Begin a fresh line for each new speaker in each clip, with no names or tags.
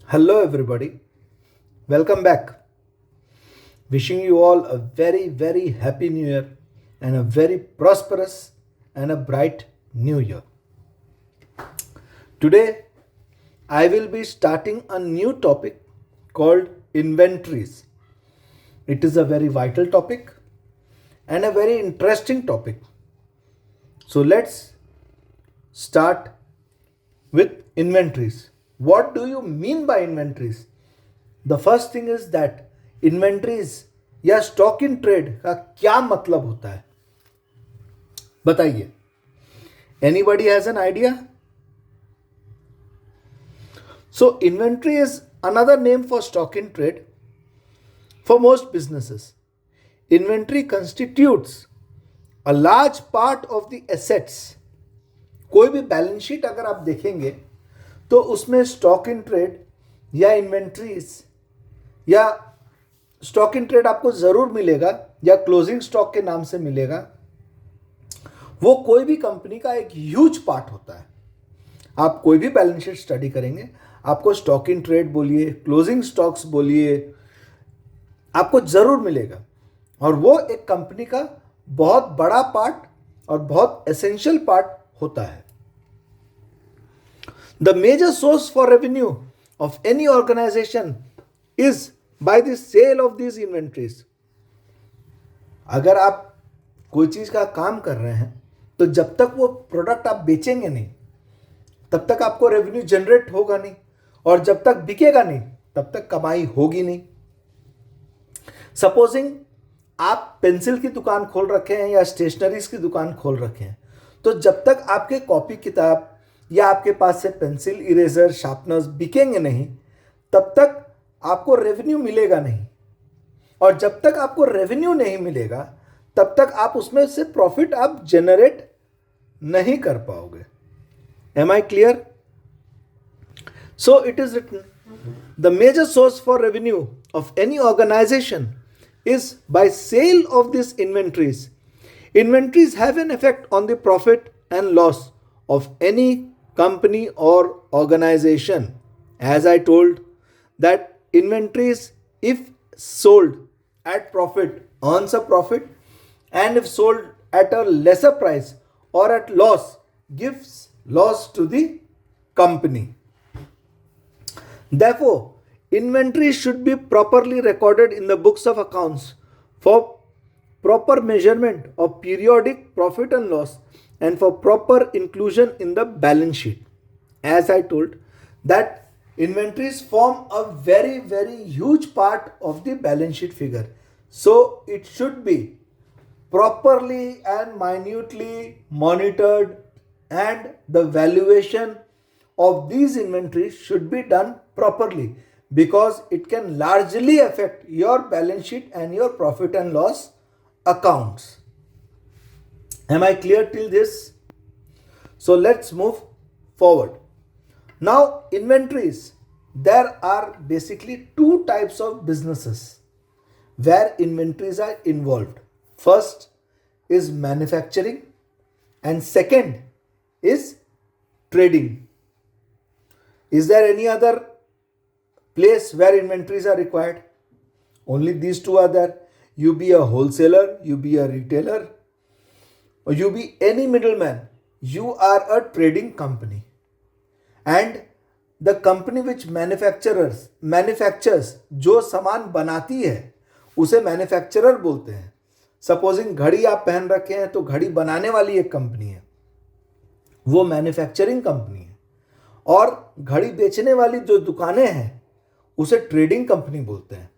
Hello, everybody. Welcome back. Wishing you all a very, very happy new year and a very prosperous and a bright new year. Today, I will be starting a new topic called inventories. It is a very vital topic and a very interesting topic. So, let's start with inventories. What do you mean by inventories? The first thing is that inventories या stock in trade का क्या मतलब होता है, बताइए. Anybody has an idea? So inventory is another name for stock in trade for most businesses. Inventory constitutes a large part of the assets. कोई भी balance sheet अगर आप देखेंगे तो उसमें स्टॉक इन ट्रेड या इन्वेंट्रीज या स्टॉक इन ट्रेड आपको जरूर मिलेगा या क्लोजिंग स्टॉक के नाम से मिलेगा. वो कोई भी कंपनी का एक ह्यूज पार्ट होता है. आप कोई भी बैलेंस शीट स्टडी करेंगे, आपको स्टॉक इन ट्रेड बोलिए, क्लोजिंग स्टॉक्स बोलिए, आपको जरूर मिलेगा. और वो एक कंपनी का बहुत बड़ा पार्ट और बहुत एसेंशियल पार्ट होता है. The major source for revenue of any organisation is by the sale of these inventories. अगर आप कोई चीज का काम कर रहे हैं तो जब तक वो प्रोडक्ट आप बेचेंगे नहीं तब तक आपको रेवेन्यू जनरेट होगा नहीं, और जब तक बिकेगा नहीं तब तक कमाई होगी नहीं. सपोजिंग आप पेंसिल की दुकान खोल रखे हैं या स्टेशनरीज की दुकान खोल रखे हैं, तो जब तक आपके कॉपी किताब या आपके पास से पेंसिल, इरेजर, शार्पनर्स बिकेंगे नहीं तब तक आपको रेवेन्यू मिलेगा नहीं. और जब तक आपको रेवेन्यू नहीं मिलेगा तब तक आप उसमें से प्रॉफिट आप जनरेट नहीं कर पाओगे. Am I clear? So it is written the major source for revenue of any organisation is by sale of these inventories. Inventories have an effect on the profit and loss of any company or organization. As I told that inventories, if sold at profit, earns a profit, and if sold at a lesser price or at loss, gives loss to the company. Therefore, inventory should be properly recorded in the books of accounts for proper measurement of periodic profit and loss and for proper inclusion in the balance sheet. As I told that inventories form a very, very huge part of the balance sheet figure. So it should be properly and minutely monitored, and the valuation of these inventories should be done properly, because it can largely affect your balance sheet and your profit and loss accounts. Am I clear till this? So let's move forward. Now, inventories. There are basically two types of businesses where inventories are involved. First is manufacturing and second is trading. Is there any other place where inventories are required? Only these two are there. You be a wholesaler, you be a retailer, or you be any middleman. You are a trading company. And the company which manufactures जो सामान बनाती है उसे manufacturer बोलते हैं. Supposing घड़ी आप पहन रखे हैं तो घड़ी बनाने वाली एक कंपनी है, वो मैन्युफैक्चरिंग कंपनी है. और घड़ी बेचने वाली जो दुकानें हैं उसे ट्रेडिंग कंपनी बोलते हैं.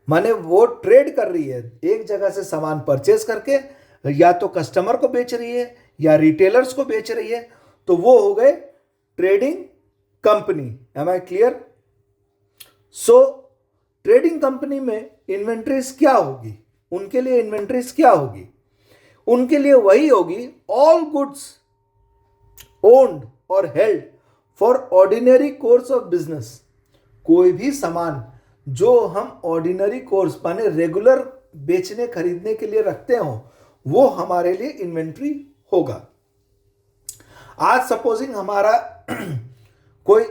माने वो ट्रेड कर रही है, एक जगह से सामान परचेज करके या तो कस्टमर को बेच रही है या रिटेलर्स को बेच रही है, तो वो हो गए trading company. Am I clear? So trading company में इन्वेंट्रीज क्या होगी? उनके लिए इन्वेंट्रीज क्या होगी? उनके लिए वही होगी ऑल गुड्स ओन्ड और held for ordinary course of business. कोई भी सामान जो हम ऑर्डिनरी कोर्स माने रेगुलर बेचने खरीदने के लिए रखते हो वो हमारे लिए इन्वेंट्री होगा. आज सपोजिंग हमारा कोई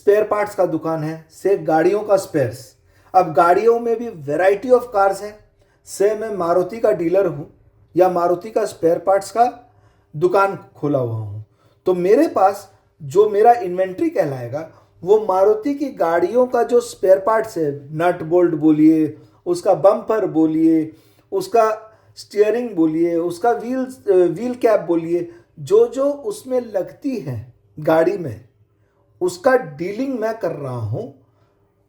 स्पेयर पार्ट्स का दुकान है, से गाड़ियों का स्पेयर्स। अब गाड़ियों में भी वैरायटी ऑफ कार्स है, से मैं मारुति का डीलर हूँ या मारुति का स्पेयर पार्ट्स का दुकान खोला हुआ हूँ, तो मेरे पास जो मेरा इन्वेंट्री कहलाएगा वो मारुति की गाड़ियों का जो स्पेयर पार्ट्स है, नट बोल्ट बोलिए, उसका बम्पर बोलिए, उसका स्टीयरिंग बोलिए, उसका व्हील कैप बोलिए, जो जो उसमें लगती है गाड़ी में, उसका डीलिंग मैं कर रहा हूँ।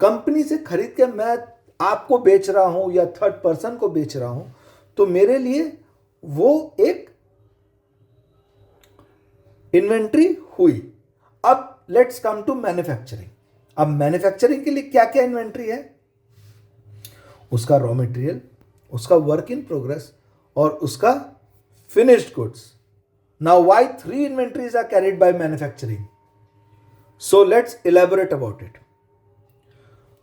कंपनी से खरीद के मैं आपको बेच रहा हूँ या थर्ड पर्सन को बेच रहा हूँ, तो मेरे लिए वो एक इन्वेंट्री हुई। अब लेट्स कम टू मैन्युफैक्चरिंग। अब मैन्युफैक्चरिंग के लिए क्या क्या इन्वेंट्री है? उसका रॉ मटेरियल, उसका वर्क इन प्रोग्रेस और उसका finished goods. Now why 3 inventories are carried by manufacturing? So let's elaborate about it.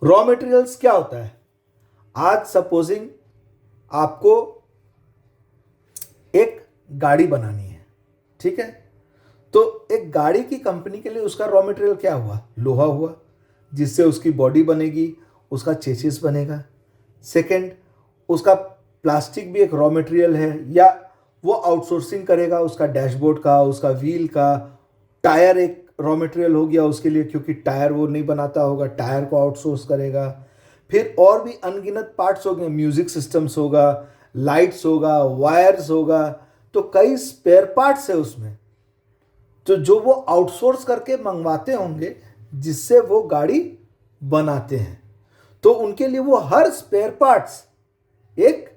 Raw materials क्या होता है? आज सपोजिंग आपको एक गाड़ी बनानी है, ठीक है, तो एक गाड़ी की कंपनी के लिए उसका रॉ मटेरियल क्या हुआ? लोहा हुआ, जिससे उसकी बॉडी बनेगी, उसका चेसिस बनेगा। सेकंड, उसका प्लास्टिक भी एक रॉ मटेरियल है, या वो आउटसोर्सिंग करेगा उसका डैशबोर्ड का, उसका व्हील का। टायर एक रॉ मटेरियल हो गया उसके लिए, क्योंकि टायर वो नहीं बनाता होगा, टायर को आउटसोर्स करेगा। फिर और भी अनगिनत पार्ट्स हो गए, म्यूजिक सिस्टम्स होगा, लाइट्स होगा, वायर्स होगा, तो कई स्पेयर पार्ट्स है उसमें, तो जो वो आउटसोर्स करके मंगवाते होंगे, जिससे वो गाड़ी बनाते हैं, तो उनके लिए वो हर स्पेयर पार्ट्स एक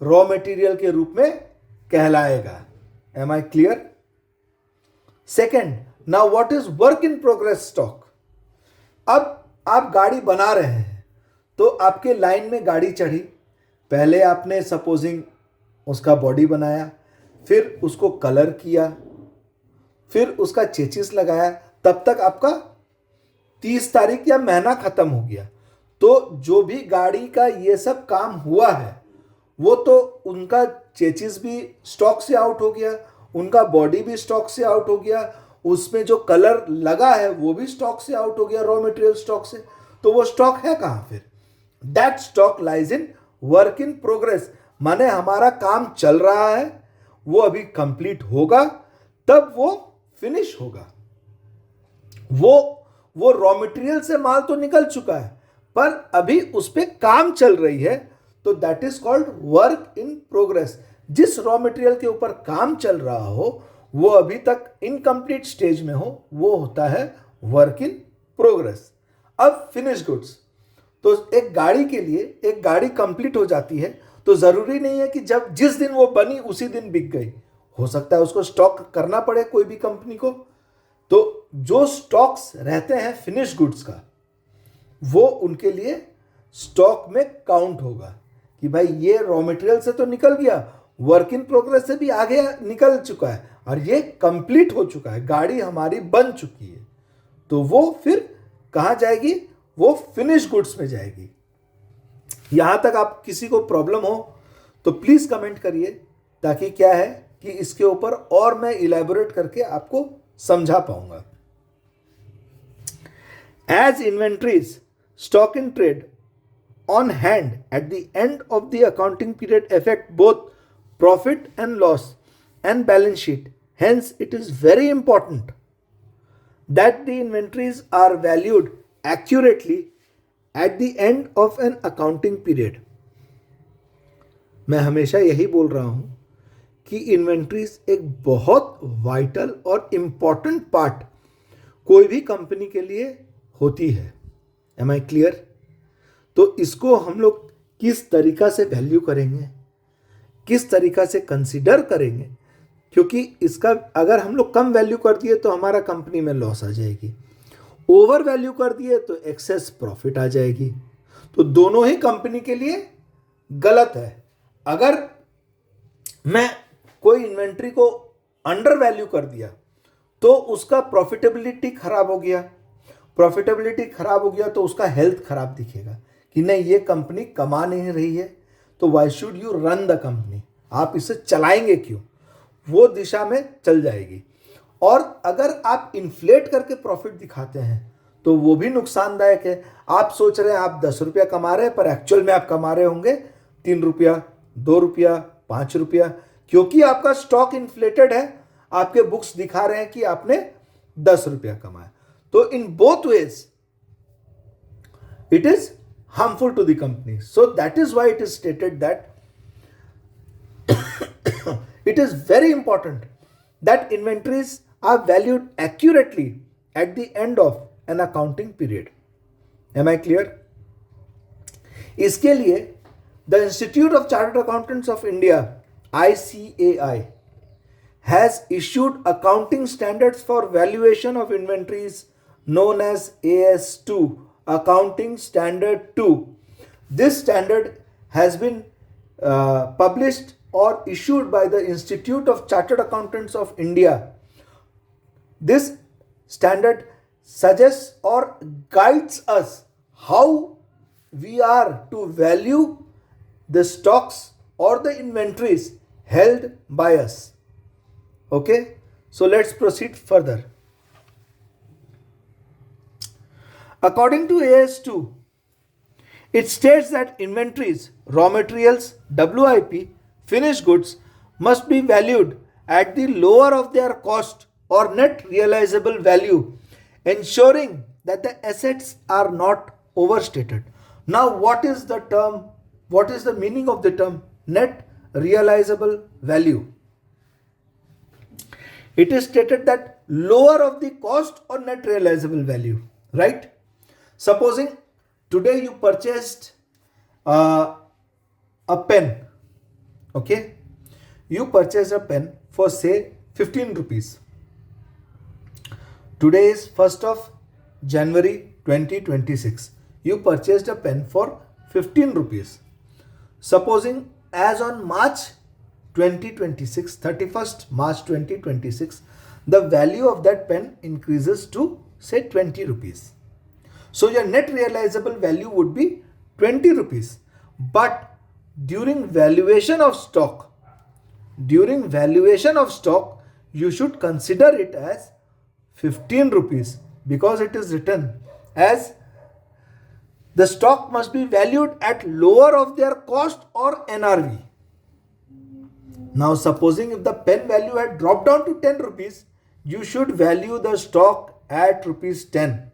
रॉ मटेरियल के रूप में कहलाएगा। Am I clear? Second, now what is work in progress stock? अब आप गाड़ी बना रहे हैं, तो आपके लाइन में गाड़ी चढ़ी, पहले आपने सपोजिंग उसका बॉडी बनाया, फिर उसको कलर किया, फिर उसका चेचिस लगाया, तब तक आपका 30 तारीख या महीना खत्म हो गया। तो जो भी गाड़ी का ये सब काम हुआ है, वो तो उनका चेचिस भी स्टॉक से आउट हो गया, उनका बॉडी भी स्टॉक से आउट हो गया, उसमें जो कलर लगा है वो भी स्टॉक से आउट हो गया, रॉ मटेरियल स्टॉक से। तो वो स्टॉक है कहाँ फिर? That stock lies in work in progress, माने हमारा काम चल रहा है, वो अभी कंप्लीट होगा, तब वो फिनिश होगा। वो रॉ मटेरियल से माल तो निकल चुका है, पर अभी उस पर काम चल रही है, तो that is called work in progress. जिस रॉ मटेरियल के ऊपर काम चल रहा हो, वो अभी तक इनकम्प्लीट स्टेज में हो, वो होता है वर्क इन प्रोग्रेस। अब फिनिश गुड्स, तो एक गाड़ी के लिए, एक गाड़ी कंप्लीट हो जाती है तो जरूरी नहीं है कि जब जिस दिन वो बनी उसी दिन बिक गई, हो सकता है उसको स्टॉक करना पड़े कोई भी कंपनी को। तो जो स्टॉक्स रहते हैं फिनिश गुड्स का, वो उनके लिए स्टॉक में काउंट होगा कि भाई ये रॉ मटेरियल से तो निकल गया, वर्क इन प्रोग्रेस से भी आगे निकल चुका है, और ये कंप्लीट हो चुका है, गाड़ी हमारी बन चुकी है। तो वो फिर कहाँ जाएगी? वो फिनिश गुड्स में जाएगी। यहां तक आप किसी को प्रॉब्लम हो तो प्लीज कमेंट करिए, ताकि क्या है कि इसके ऊपर और मैं इलैबोरेट करके आपको समझा पाऊंगा। As inventories stock in trade on hand at the end of the accounting period affect both profit and loss and balance sheet. Hence, it is very important that the inventories are valued accurately at the end of an accounting period. मैं हमेशा यही बोल रहा हूं कि inventories एक बहुत vital और इम्पॉर्टेंट पार्ट कोई भी कंपनी के लिए होती है। Am I clear? तो इसको हम लोग किस तरीका से वैल्यू करेंगे, किस तरीका से कंसीडर करेंगे, क्योंकि इसका अगर हम लोग कम वैल्यू कर दिए तो हमारा कंपनी में लॉस आ जाएगी, ओवर वैल्यू कर दिए तो एक्सेस प्रॉफिट आ जाएगी। तो दोनों ही कंपनी के लिए गलत है। अगर मैं कोई इन्वेंट्री को अंडर वैल्यू कर दिया तो उसका प्रॉफिटेबिलिटी खराब हो गया, प्रॉफिटेबिलिटी खराब हो गया तो उसका हेल्थ खराब दिखेगा कि नहीं, ये कंपनी कमा नहीं रही है, तो why should you run the company, आप इसे चलाएंगे क्यों, वो दिशा में चल जाएगी। और अगर आप इन्फ्लेट करके प्रॉफिट दिखाते हैं तो वो भी नुकसानदायक है। आप सोच रहे हैं आप 10 रुपया कमा रहे हैं, पर एक्चुअल में आप कमा रहे होंगे 3 रुपया, 2 रुपया, 5 रुपया, क्योंकि आपका स्टॉक इन्फ्लेटेड है। आपके बुक्स दिखा रहे हैं कि आपने 10 रुपया कमाया। तो in both ways it is harmful to the company. So that is why it is stated that it is very important that inventories are valued accurately at the end of an accounting period. Am I clear? इसके लिए the Institute of Chartered Accountants of India, ICAI, has issued accounting standards for valuation of inventories known as AS2, Accounting Standard 2. This standard has been published or issued by the Institute of Chartered Accountants of India. This standard suggests or guides us how we are to value the stocks or the inventories held by us. Okay, so let's proceed further. According to AS2, it states that inventories, raw materials, WIP, finished goods must be valued at the lower of their cost or net realizable value, ensuring that the assets are not overstated. Now, what is the meaning of the term net realizable value? It is stated that lower of the cost or net realizable value, right? Supposing today you purchased a pen, okay? You purchased a pen for say 15 rupees. Today is 1st of January 2026. You purchased a pen for 15 rupees. Supposing as on March 2026, 31st March 2026, the value of that pen increases to say 20 rupees. So your net realizable value would be 20 rupees. But during valuation of stock, you should consider it as 15 rupees because it is written as the stock must be valued at lower of their cost or NRV. Now supposing if the pen value had dropped down to 10 rupees, you should value the stock at rupees 10.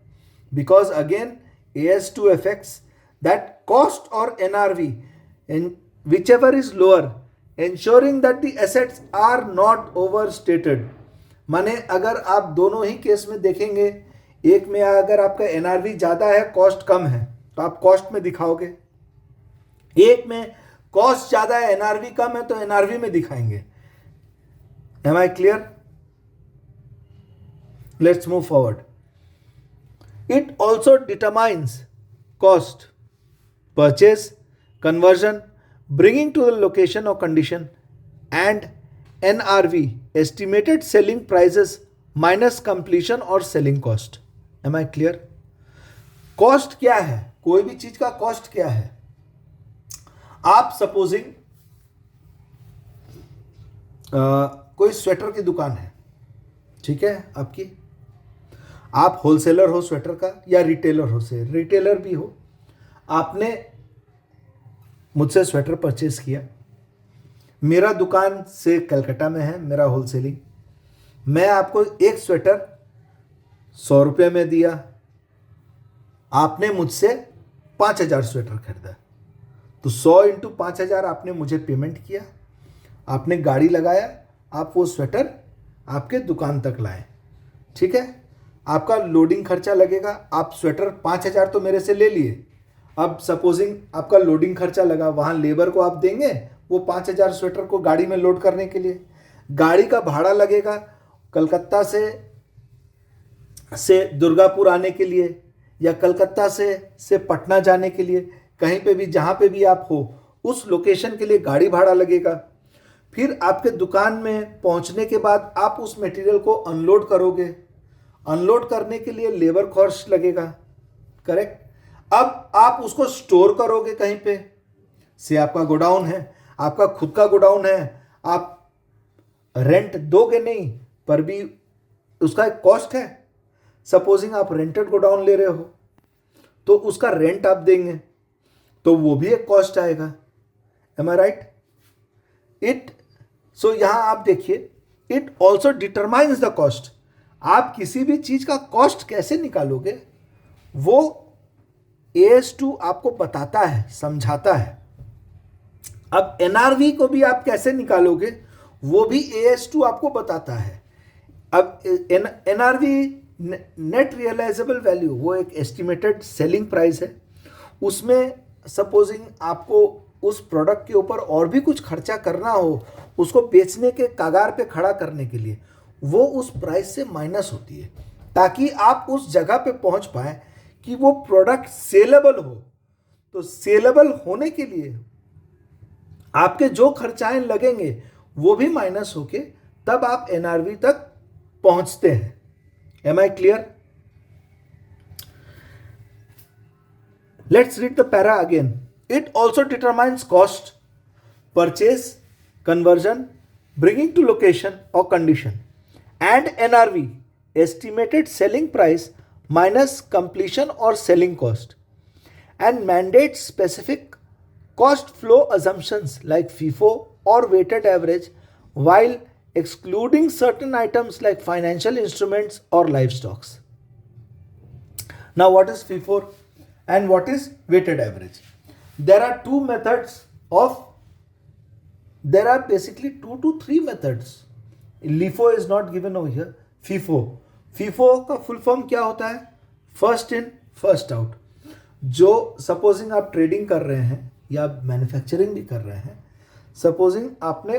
Because again AS2 affects that cost or NRV, and whichever is lower, ensuring that the assets are not overstated. माने अगर आप दोनों ही case में देखेंगे, एक में अगर आपका NRV ज़्यादा है, कॉस्ट कम है, तो आप कॉस्ट में दिखाओगे। एक में कॉस्ट ज़्यादा है, NRV कम है, तो NRV में दिखाएंगे। Am I clear? Let's move forward. It also determines cost, purchase, conversion, bringing to the location or condition, and NRV, estimated selling prices minus completion or selling cost. Am I clear? Cost क्या है? कोई भी चीज का cost क्या है? आप supposing कोई स्वेटर की दुकान है, ठीक है आपकी, आप होलसेलर हो स्वेटर का या रिटेलर हो, से रिटेलर भी हो, आपने मुझसे स्वेटर परचेज किया। मेरा दुकान से कलकत्ता में है, मेरा होलसेलिंग, मैं आपको एक स्वेटर 100 रुपये में दिया, आपने मुझसे 5000 स्वेटर खरीदा, तो 100 इंटू 5000 आपने मुझे पेमेंट किया, आपने गाड़ी लगाया, आप वो स्वेटर आपके दुकान तक लाए, ठीक है। आपका लोडिंग खर्चा लगेगा, आप स्वेटर 5000 तो मेरे से ले लिए, अब सपोजिंग आपका लोडिंग खर्चा लगा, वहाँ लेबर को आप देंगे वो 5000 स्वेटर को गाड़ी में लोड करने के लिए, गाड़ी का भाड़ा लगेगा कलकत्ता से दुर्गापुर आने के लिए, या कलकत्ता से पटना जाने के लिए, कहीं पे भी जहाँ पे भी आप हो उस लोकेशन के लिए गाड़ी भाड़ा लगेगा। फिर आपके दुकान में पहुँचने के बाद आप उस मटेरियल को अनलोड करोगे, अनलोड करने के लिए लेबर कॉस्ट लगेगा, करेक्ट। अब आप उसको स्टोर करोगे कहीं पे, से आपका गोडाउन है, आपका खुद का गोडाउन है, आप रेंट दोगे नहीं, पर भी उसका एक कॉस्ट है। सपोजिंग आप रेंटेड गोडाउन ले रहे हो तो उसका रेंट आप देंगे तो वो भी एक कॉस्ट आएगा. एम आई राइट? सो यहां आप देखिए, it also determines the cost. आप किसी भी चीज का कॉस्ट कैसे निकालोगे वो AS2 आपको बताता है, समझाता है. अब NRV को भी आप कैसे निकालोगे वो भी AS2 आपको बताता है. अब NRV नेट रियलाइजेबल वैल्यू वो एक एस्टिमेटेड सेलिंग प्राइस है. उसमें सपोजिंग आपको उस प्रोडक्ट के ऊपर और भी कुछ खर्चा करना हो उसको बेचने के कगार पे खड़ा करने के लिए, वो उस प्राइस से माइनस होती है ताकि आप उस जगह पे पहुंच पाए कि वो प्रोडक्ट सेलेबल हो. तो सेलेबल होने के लिए आपके जो खर्चाएं लगेंगे वो भी माइनस होके तब आप NRV तक पहुंचते हैं. Am I clear? Let's read the para again. It also determines cost, purchase, conversion, bringing to location or condition, and NRV, estimated selling price minus completion or selling cost, and mandates specific cost flow assumptions like FIFO or weighted average while excluding certain items like financial instruments or livestocks. Now what is FIFO and what is weighted average? There are basically 2 to 3 methods. LIFO is not given over here. FIFO का full form क्या होता है? First in first out. जो supposing आप trading कर रहे हैं या मैन्युफैक्चरिंग भी कर रहे हैं, सपोजिंग आपने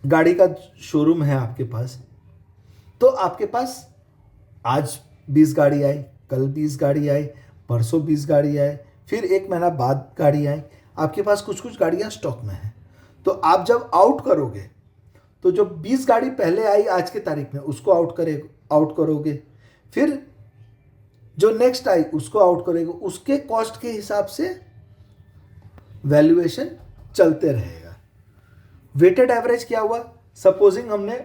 गाड़ी का शोरूम है आपके पास, तो आपके पास आज 20 गाड़ी आई, कल 20 गाड़ी आई, परसों 20 गाड़ी आई, फिर 1 महीना बाद गाड़ी आई. आपके पास कुछ कुछ गाड़ियां स्टॉक में हैं. तो आप जब आउट करोगे तो जो 20 गाड़ी पहले आई आज के तारीख में उसको आउट करोगे, फिर जो नेक्स्ट आई उसको आउट करोगे. उसके कॉस्ट के हिसाब से वैल्यूएशन चलते रहेगा. वेटेड एवरेज क्या हुआ? सपोजिंग हमने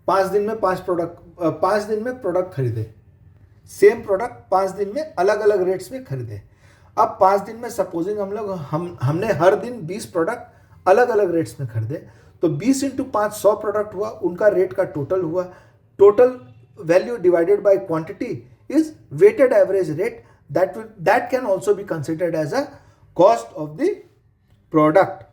5 दिन में 5 दिन में प्रोडक्ट खरीदे, सेम प्रोडक्ट 5 दिन में अलग अलग रेट्स में खरीदे. अब 5 दिन में सपोजिंग हमने हर दिन 20 प्रोडक्ट अलग अलग रेट्स में खरीदे, तो 20 इंटू 5 100 प्रोडक्ट हुआ, उनका रेट का टोटल हुआ. Total value divided by quantity is weighted average rate. That can also be considered as a cost of the product.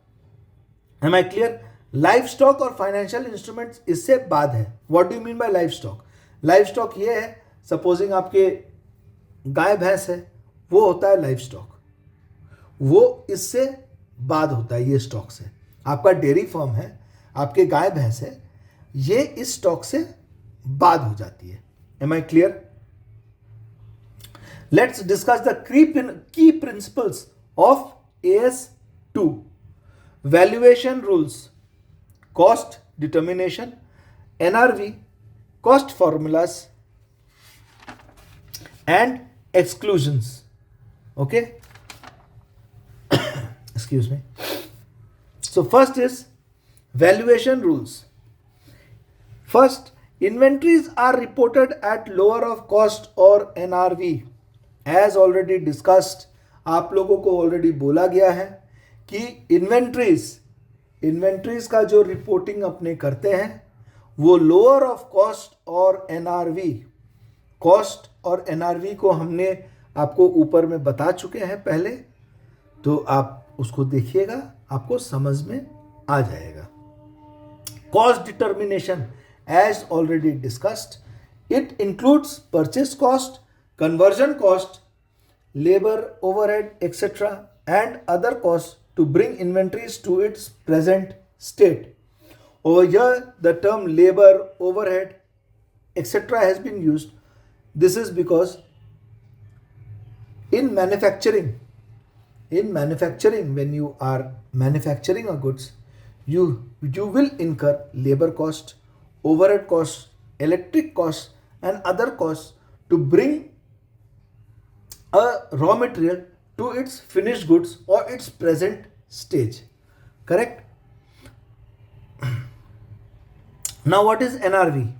Am I clear? Life stock और फाइनेंशियल इंस्ट्रूमेंट्स इससे बाद है. What do you mean by life stock? Life stock ये है, supposing आपके गाय भैंस है, वो होता है लाइफ स्टॉक. वो इससे बाद होता है ये स्टॉक से. आपका डेयरी फॉर्म है, आपके गाय भैंस है, ये इस स्टॉक से बाद हो जाती है. Am I clear? Let's discuss the key principles of AS2. Valuation rules, cost determination, NRV, cost formulas and exclusions. Okay? Excuse me. So first is valuation rules. First, inventories are reported at lower of cost or NRV. As already discussed, आप लोगों को already बोला गया है कि inventories का जो reporting अपने करते हैं वो लोअर ऑफ कॉस्ट और NRV. कॉस्ट और NRV को हमने आपको ऊपर में बता चुके हैं पहले, तो आप उसको देखिएगा, आपको समझ में आ जाएगा. Cost determination as already discussed, it includes purchase cost, conversion cost, labour overhead etcetera and other cost to bring inventories to its present state. Over here the term labor, overhead, etc. has been used. This is because in manufacturing, when you are manufacturing a goods, you will incur labor cost, overhead cost, electric cost and other costs to bring a raw material to its finished goods or its present stage. Correct? Now what is NRV?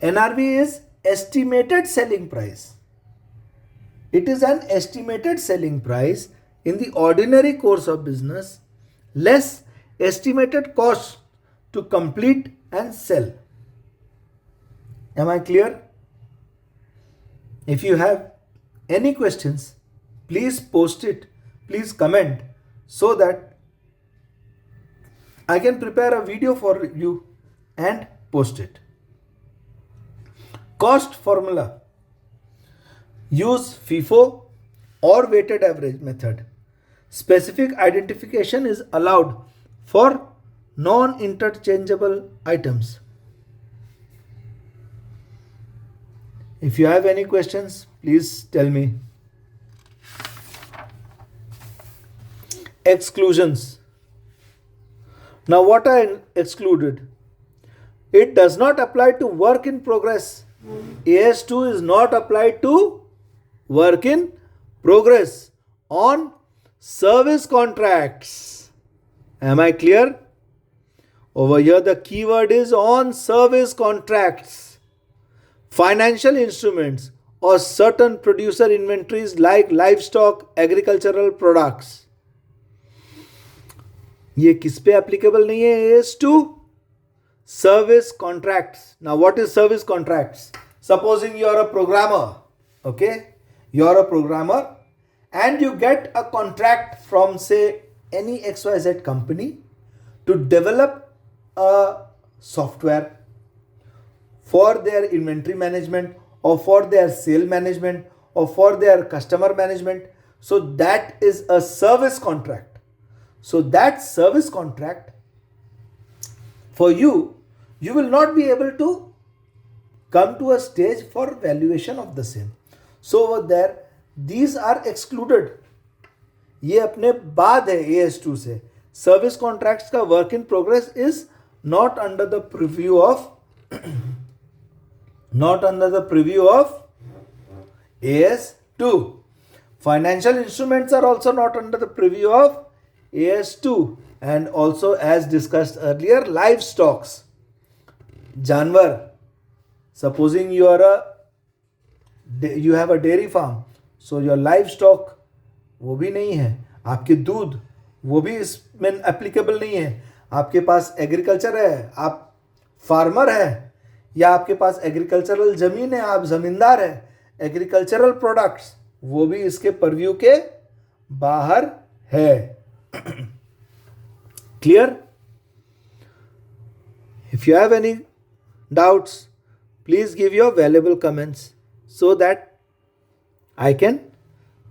NRV is estimated selling price. It is an estimated selling price in the ordinary course of business less estimated cost to complete and sell. Am I clear? If you have any questions, please post it, please comment, so that I can prepare a video for you and post it. Cost formula. Use FIFO or weighted average method. Specific identification is allowed for non-interchangeable items. If you have any questions, please tell me. Exclusions. Now, what are excluded? It does not apply to work in progress. AS2 is not applied to work in progress on service contracts. Am I clear? Over here, the keyword is on service contracts. Financial instruments or certain producer inventories like livestock, agricultural products. ये किस पे applicable नहीं है? AS2 service contracts. Now, what is service contracts? Supposing you are a programmer, okay? You are a programmer and you get a contract from, say, any XYZ company to develop a software for their inventory management or for their sale management or for their customer management. So that is a service contract. So that service contract, for you, you will not be able to come to a stage for valuation of the same. So over there, these are excluded. ये अपने बाद है AS2 से. Service contracts का work in progress is not under the preview of AS2. Financial instruments are also not under the preview of AS2, and also, as discussed earlier, livestocks, जानवर. Supposing you have a dairy farm, so your livestock वो भी नहीं है. आपके दूध वो भी इसमें एप्लीकेबल नहीं है. आपके पास एग्रीकल्चर है, आप फार्मर है, या आपके पास एग्रीकल्चरल जमीन है, आप जमींदार है, एग्रीकल्चरल प्रोडक्ट्स वो भी इसके परव्यू के बाहर है. Clear? If you have any doubts, please give your valuable comments so that I can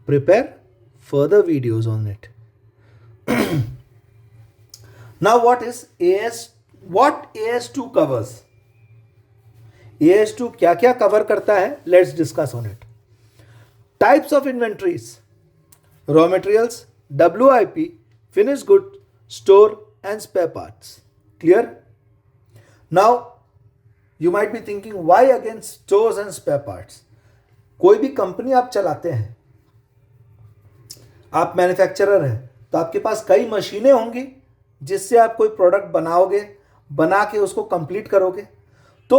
prepare further videos on it. Now, what AS2 covers? AS2 क्या क्या कवर करता है? Let's discuss on it. Types of inventories: raw materials, WIP, finished good, store and spare parts. Clear? Now, you might be thinking, why again stores and spare parts? कोई भी company आप चलाते हैं, आप मैन्युफैक्चरर हैं, तो आपके पास कई मशीनें होंगी जिससे आप कोई प्रोडक्ट बनाओगे, बना के उसको कंप्लीट करोगे. तो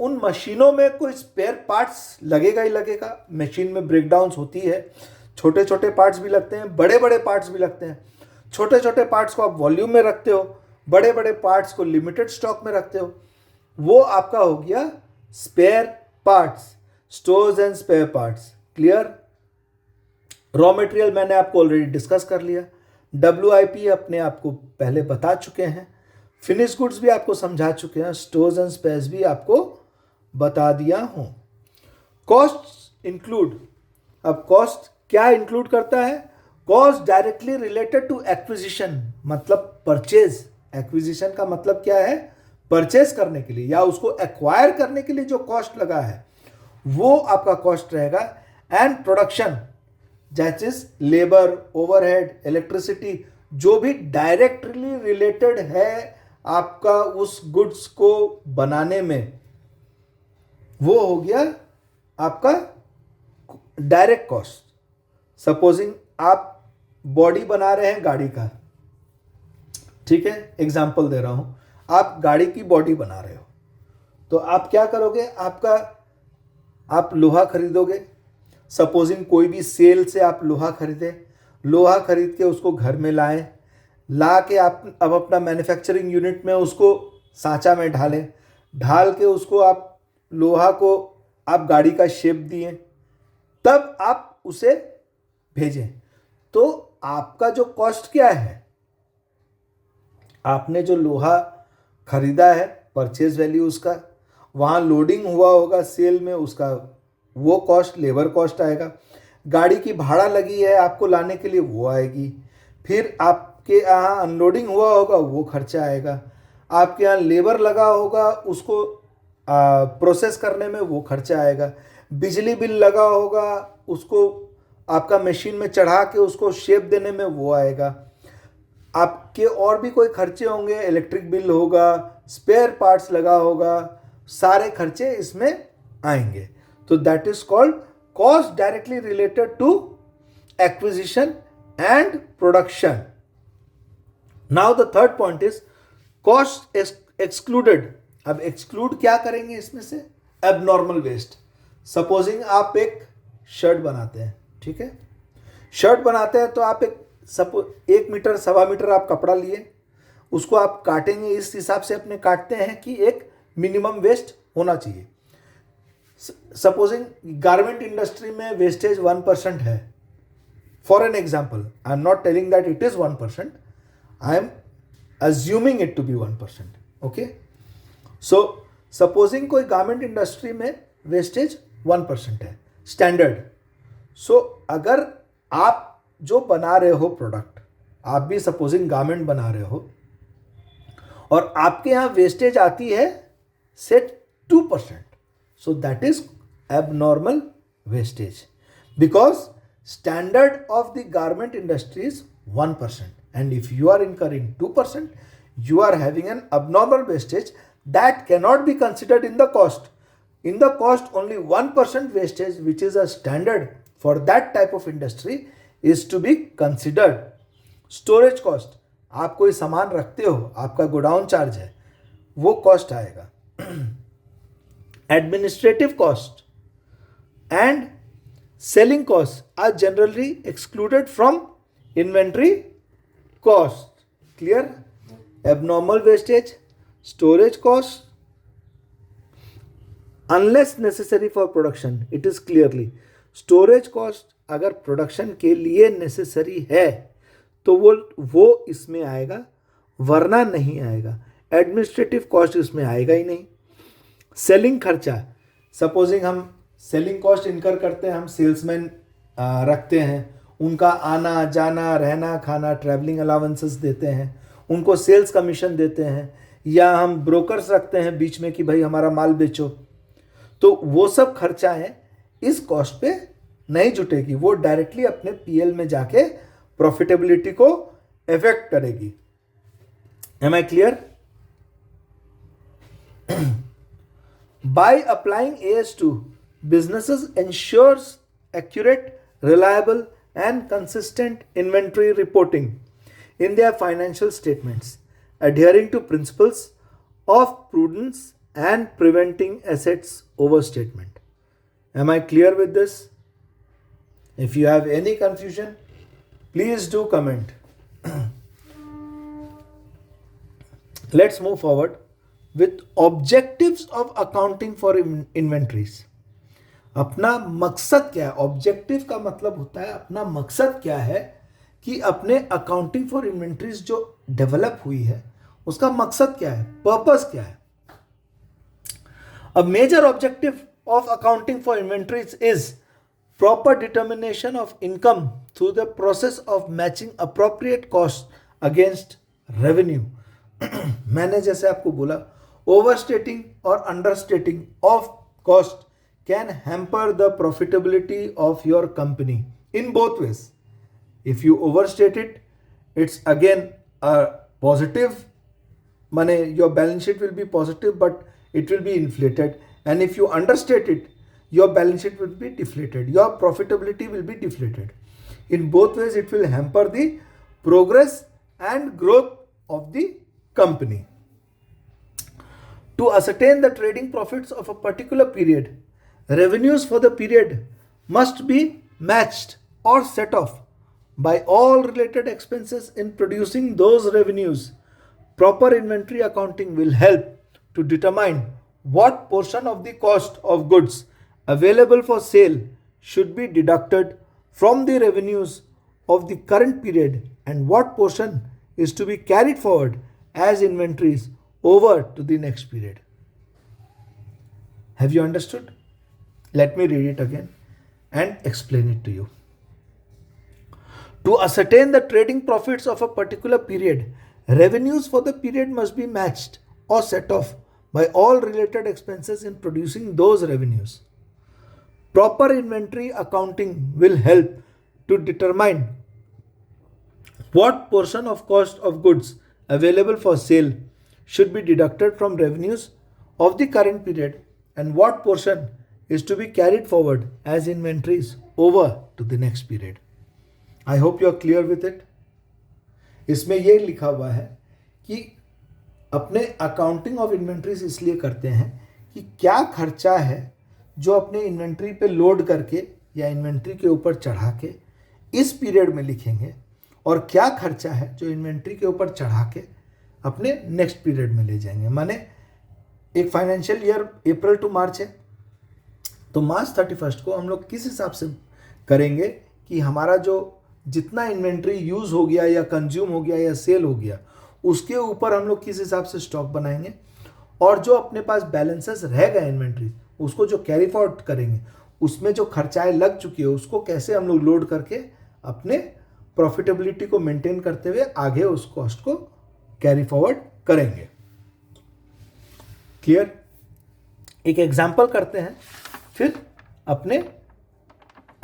उन मशीनों में कोई स्पेयर पार्ट्स लगेगा ही लगेगा. मशीन में ब्रेकडाउन्स होती है, छोटे छोटे पार्ट्स भी लगते हैं, बड़े बड़े पार्ट्स भी लगते हैं. छोटे छोटे पार्ट्स को आप वॉल्यूम में रखते हो, बड़े बड़े पार्ट्स को लिमिटेड स्टॉक में रखते हो. वो आपका हो गया spare parts, stores and spare parts. Clear? Raw material मैंने आपको ऑलरेडी डिस्कस कर लिया. WIP अपने आपको पहले बता चुके हैं. फिनिश गुड्स भी आपको समझा चुके हैं. स्टोर्स एंड स्पेयर्स भी आपको बता दिया हूं. Cost include. अब कॉस्ट क्या इंक्लूड करता है? Cost directly related to acquisition, मतलब परचेज. एक्विजिशन का मतलब क्या है? परचेज करने के लिए या उसको एक्वायर करने के लिए जो कॉस्ट लगा है वो आपका कॉस्ट रहेगा. And production, that is labour, overhead, electricity, जो भी डायरेक्टली रिलेटेड है आपका उस गुड्स को बनाने में, वो हो गया आपका डायरेक्ट कॉस्ट. सपोजिंग आप बॉडी बना रहे हैं गाड़ी का, ठीक है, एग्जाम्पल दे रहा हूं. आप गाड़ी की बॉडी बना रहे हो, तो आप क्या करोगे, आप लोहा खरीदोगे। सपोजिंग कोई भी सेल से आप लोहा खरीदे, लोहा खरीद के उसको घर में लाएं, ला के आप अब अपना मैन्युफैक्चरिंग यूनिट में उसको सांचा में ढालें, ढाल के उसको आप लोहा को आप गाड़ी का शेप दिए, तब आप उसे भेजें। तो आपका जो कॉस्ट क्या है, आपने जो लोहा खरीदा है, परचेज वैल्यू उसका, वहाँ लोडिंग हुआ होगा सेल में, उसका वो कॉस्ट, लेबर कॉस्ट आएगा। गाड़ी की भाड़ा लगी है आपको लाने के लिए, वो आएगी। फिर आपके यहाँ अनलोडिंग हुआ होगा, वो खर्चा आएगा। आपके यहाँ लेबर लगा होगा, उसको प्रोसेस करने में, वो खर्चा आएगा। बिजली बिल लगा होगा, उसको आपका मशीन में चढ़ा के उसको शेप देने में, वो आएगा। आपके और भी कोई खर्चे होंगे, इलेक्ट्रिक बिल होगा, स्पेयर पार्ट्स लगा होगा, सारे खर्चे इसमें आएंगे। तो that is called cost directly related to acquisition and production. Now the third point is cost excluded. अब एक्सक्लूड क्या करेंगे इसमें से, एबनॉर्मल वेस्ट। सपोजिंग आप एक शर्ट बनाते हैं, ठीक है, शर्ट बनाते हैं तो आप एक मीटर, 1.25 मीटर आप कपड़ा लिए, उसको आप काटेंगे, इस हिसाब से अपने काटते हैं कि एक मिनिमम वेस्ट होना चाहिए। सपोजिंग गारमेंट इंडस्ट्री में वेस्टेज 1% है, for an example, I am not telling that it is 1%, I am assuming it to be 1%, okay. So supposing कोई गारमेंट इंडस्ट्री में वेस्टेज 1% है स्टैंडर्ड। सो अगर आप जो बना रहे हो प्रोडक्ट, आप भी सपोजिंग गारमेंट बना रहे हो और आपके यहाँ वेस्टेज आती है से 2%, so that is abnormal wastage, because standard of the garment industry is 1%, and if you are incurring 2%, you are having an abnormal wastage that cannot be considered in the cost. In the cost, only 1% wastage, which is a standard for that type of industry, is to be considered. Storage cost, आप कोई सामान रखते हो, आपका godown charge है, वो cost आएगा। Administrative cost and selling costs are generally excluded from inventory cost. Clear? Abnormal wastage, storage cost, unless necessary for production, it is clearly storage cost अगर प्रोडक्शन के लिए नेसेसरी है तो वो इसमें आएगा, वरना नहीं आएगा। एडमिनिस्ट्रेटिव कॉस्ट इसमें आएगा ही नहीं। सेलिंग खर्चा, सपोजिंग हम सेलिंग कॉस्ट इनकर करते हैं, हम सेल्समैन रखते हैं, उनका आना जाना, रहना खाना, ट्रैवलिंग अलाउंसेस देते हैं, उनको सेल्स कमीशन देते हैं, या हम ब्रोकर्स रखते हैं बीच में कि भाई हमारा माल बेचो, तो वो सब खर्चाएं इस कॉस्ट पे नहीं जुटेगी, वो डायरेक्टली अपने पीएल में जाके प्रॉफिटेबिलिटी को इफेक्ट करेगी। Am I clear? By applying AS2, businesses ensures accurate, reliable, and consistent inventory reporting in their financial statements, adhering to principles of prudence and preventing assets overstatement. Am I clear with this? If you have any confusion, please do comment. Let's move forward with objectives of accounting for inventories. अपना मकसद क्या है? Objective का मतलब होता है अपना मकसद क्या है, कि अपने अकाउंटिंग फॉर इन्वेंट्रीज जो डेवलप हुई है उसका मकसद क्या है, पर्पस क्या है। A major objective of accounting for inventories is proper determination of income through the process of matching appropriate costs against revenue. मैंने जैसे आपको बोला, overstating or understating of cost can hamper the profitability of your company in both ways. If you overstate it, it's again a positive, money, your balance sheet will be positive, but it will be inflated. And if you understate it, your balance sheet will be deflated. Your profitability will be deflated. In both ways, it will hamper the progress and growth of the company. To ascertain the trading profits of a particular period, revenues for the period must be matched or set off by all related expenses in producing those revenues. Proper inventory accounting will help to determine what portion of the cost of goods available for sale should be deducted from the revenues of the current period and what portion is to be carried forward as inventories over to the next period. Have you understood? Let me read it again and explain it to you. To ascertain the trading profits of a particular period, revenues for the period must be matched or set off by all related expenses in producing those revenues. Proper inventory accounting will help to determine what portion of cost of goods available for sale should be deducted from revenues of the current period and what portion is to be carried forward as inventories over to the next period. I hope you are clear with it. इसमें ये लिखा हुआ है कि अपने accounting of inventories इसलिए करते हैं कि क्या खर्चा है जो अपने इन्वेंट्री पे लोड करके या इन्वेंट्री के ऊपर चढ़ा के इस पीरियड में लिखेंगे और क्या खर्चा है जो इन्वेंट्री के ऊपर चढ़ा के अपने नेक्स्ट पीरियड में ले जाएंगे। माने एक फाइनेंशियल ईयर अप्रैल टू मार्च है, तो मार्च 31 को हम लोग किस हिसाब से करेंगे कि हमारा जो जितना इन्वेंट्री यूज़ हो गया या कंज्यूम हो गया या सेल हो गया उसके ऊपर हम लोग किस हिसाब से स्टॉक बनाएंगे और जो अपने पास बैलेंसेस रह गए इन्वेंट्री उसको जो कैरी फॉरवर्ड करेंगे उसमें जो खर्चाएं लग चुकी है उसको कैसे हम लोग लोड करके अपने प्रॉफिटेबिलिटी को मेंटेन करते हुए आगे उस कॉस्ट को कैरी फॉरवर्ड करेंगे। क्लियर? एक एग्जांपल करते हैं फिर अपने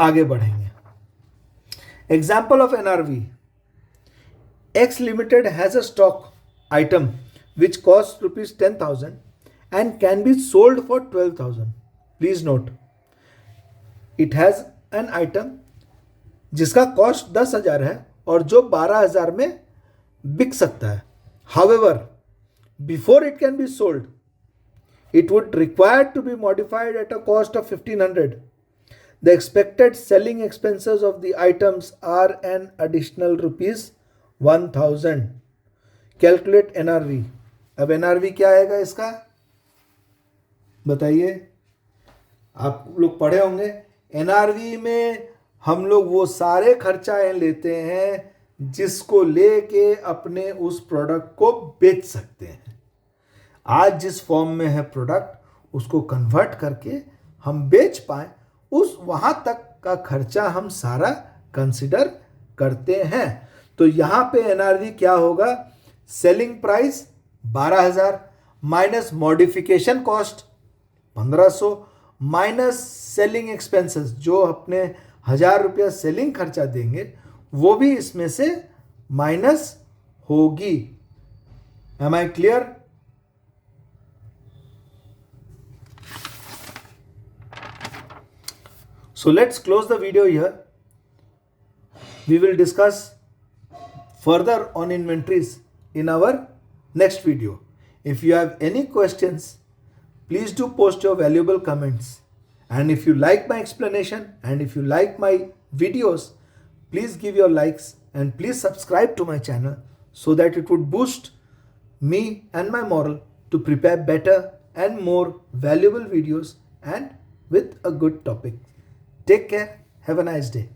आगे बढ़ेंगे। Example of NRV. X Limited has a stock item which costs rupees 10,000 and can be sold for 12,000. Please note, it has an item जिसका कॉस्ट 10,000 है और जो 12,000 में बिक सकता है। However, before it can be sold, it would require to be modified at a cost of 1,500. The expected selling expenses of the items are an additional rupees 1,000. Calculate NRV. अब NRV क्या आएगा इसका बताइए, आप लोग पढ़े होंगे। एनआरवी में हम लोग वो सारे खर्चाएं लेते हैं जिसको लेके अपने उस प्रोडक्ट को बेच सकते हैं। आज जिस फॉर्म में है प्रोडक्ट उसको कन्वर्ट करके हम बेच पाए उस वहां तक का खर्चा हम सारा कंसिडर करते हैं। तो यहां पे एनआरवी क्या होगा, selling price 12,000 minus modification cost 1,500 minus selling expenses जो अपने 1,000 रुपया सेलिंग खर्चा देंगे वो भी इसमें से माइनस होगी। Am I clear? So let's close the video here. We will discuss further on inventories in our next video. If you have any questions, please do post your valuable comments. And if you like my explanation and if you like my videos, please give your likes and please subscribe to my channel so that it would boost me and my moral to prepare better and more valuable videos and with a good topic. Take care. Have a nice day.